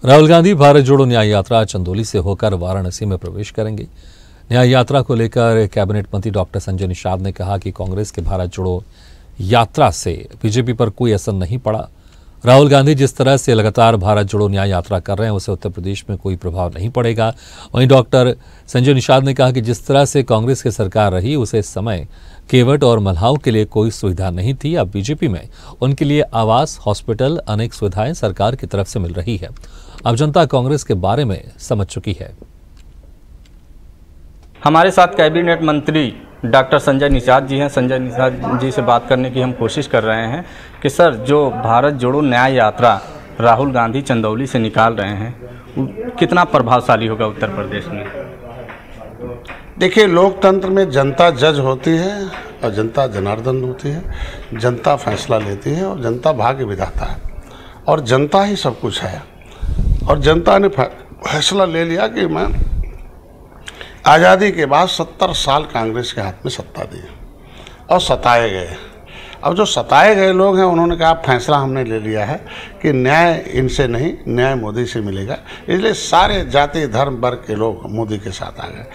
राहुल गांधी भारत जोड़ो न्याय यात्रा चंदौली से होकर वाराणसी में प्रवेश करेंगे। न्याय यात्रा को लेकर कैबिनेट मंत्री डॉक्टर संजय निषाद ने कहा कि कांग्रेस के भारत जोड़ो यात्रा से बीजेपी पर कोई असर नहीं पड़ा। राहुल गांधी जिस तरह से लगातार भारत जोड़ो न्याय यात्रा कर रहे हैं उससे उत्तर प्रदेश में कोई प्रभाव नहीं पड़ेगा। वहीं डॉक्टर संजय निषाद ने कहा कि जिस तरह से कांग्रेस की सरकार रही उसे समय केवट और मल्हाओं के लिए कोई सुविधा नहीं थी। अब बीजेपी में उनके लिए आवास, हॉस्पिटल, अनेक सुविधाएं सरकार की तरफ से मिल रही है। अब जनता कांग्रेस के बारे में समझ चुकी है। हमारे साथ कैबिनेट मंत्री डॉक्टर संजय निषाद जी हैं। संजय निषाद जी से बात करने की हम कोशिश कर रहे हैं कि सर, जो भारत जोड़ो न्याय यात्रा राहुल गांधी चंदौली से निकाल रहे हैं कितना प्रभावशाली होगा उत्तर प्रदेश में? देखिए, लोकतंत्र में जनता जज होती है और जनता जनार्दन होती है। जनता फैसला लेती है और जनता भाग्य विधाता है और जनता ही सब कुछ है। और जनता ने फैसला ले लिया कि मैं आज़ादी के बाद 70 साल कांग्रेस के हाथ में सत्ता दी और सताए गए। अब जो सताए गए लोग हैं उन्होंने कहा फैसला हमने ले लिया है कि न्याय इनसे नहीं, न्याय मोदी से मिलेगा। इसलिए सारे जाति धर्म वर्ग के लोग मोदी के साथ आ गए।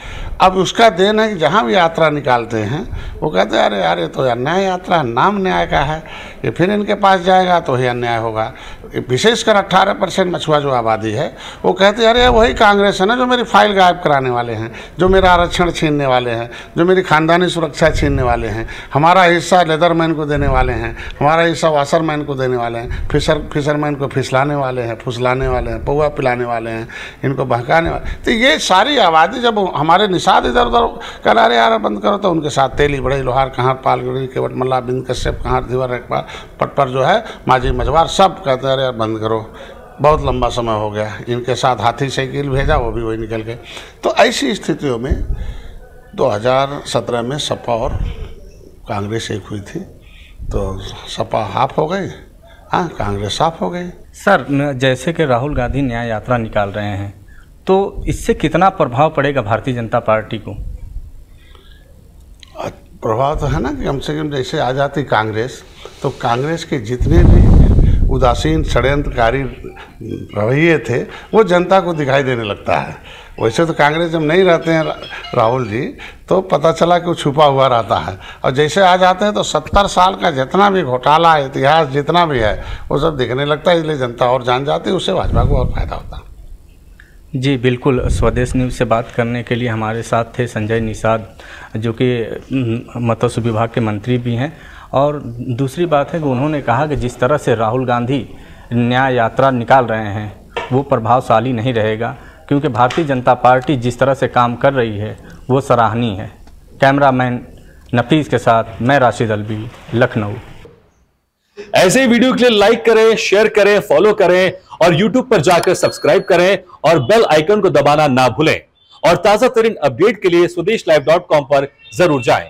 अब उसका देन है कि जहाँ भी यात्रा निकालते हैं वो कहते हैं अरे यार ये तो यार न्याय यात्रा, नाम न्याय का है, ये फिर इनके पास जाएगा तो ही अन्याय होगा। विशेषकर 18% मछुआ जो आबादी है वो कहते हैं अरे वही कांग्रेस है ना जो मेरी फाइल गायब कराने वाले हैं, जो मेरा आरक्षण छीनने वाले हैं, जो मेरी खानदानी सुरक्षा छीनने वाले हैं, हमारा हिस्सा लेदरमैन को देने वाले हैं, हमारा हिस्सा वाशरमैन को देने वाले हैं, फिशरमैन को फिसलाने वाले हैं, फुसलाने वाले हैं, पौवा पिलाने वाले हैं, इनको बहकाने वाले। तो ये सारी आबादी जब हमारे निषाद इधर उधर करा रहे यार बंद करो तो उनके साथ तेली बड़े लोहार कहाँ पालगुड़ी केवट मल्ला बिंद कश्यप कहाँ धीवर रखपाल पटपर जो है माजी मजवार सब कहते हैं यार बंद करो, बहुत लंबा समय हो गया। इनके साथ हाथी साइकिल भेजा वो भी वही निकल गए। तो ऐसी स्थितियों में 2017 में सपा और कांग्रेस एक हुई थी तो सपा हाफ हो गई, हाँ कांग्रेस साफ हो गई। सर, जैसे कि राहुल गांधी न्याय यात्रा निकाल रहे हैं तो इससे कितना प्रभाव पड़ेगा भारतीय जनता पार्टी को? प्रभाव तो है ना कि कम से कम जैसे आ जाती कांग्रेस तो कांग्रेस के जितने भी उदासीन षड्यंत्रकारी रवैये थे वो जनता को दिखाई देने लगता है। वैसे तो कांग्रेस जब नहीं रहते हैं राहुल जी तो पता चला कि वो छुपा हुआ रहता है और जैसे आ जाते हैं तो 70 साल का जितना भी घोटाला इतिहास जितना भी है वो सब दिखने लगता है। इसलिए जनता और जान जाती है, उससे भाजपा को और फायदा होता है। जी बिल्कुल। स्वदेश न्यूज़ से बात करने के लिए हमारे साथ थे संजय निषाद जो कि मत्स्य विभाग के मंत्री भी हैं। और दूसरी बात है कि उन्होंने कहा कि जिस तरह से राहुल गांधी न्याय यात्रा निकाल रहे हैं वो प्रभावशाली नहीं रहेगा क्योंकि भारतीय जनता पार्टी जिस तरह से काम कर रही है वो सराहनीय है। कैमरामैन नफीस के साथ मैं राशिद अलवी, लखनऊ। ऐसे ही वीडियो के लिए लाइक करें, शेयर करें, फॉलो करें और YouTube पर जाकर सब्सक्राइब करें और बेल आइकन को दबाना ना भूलें। और ताजा तरीन अपडेट के लिए swedeshlive.com पर जरूर जाएं।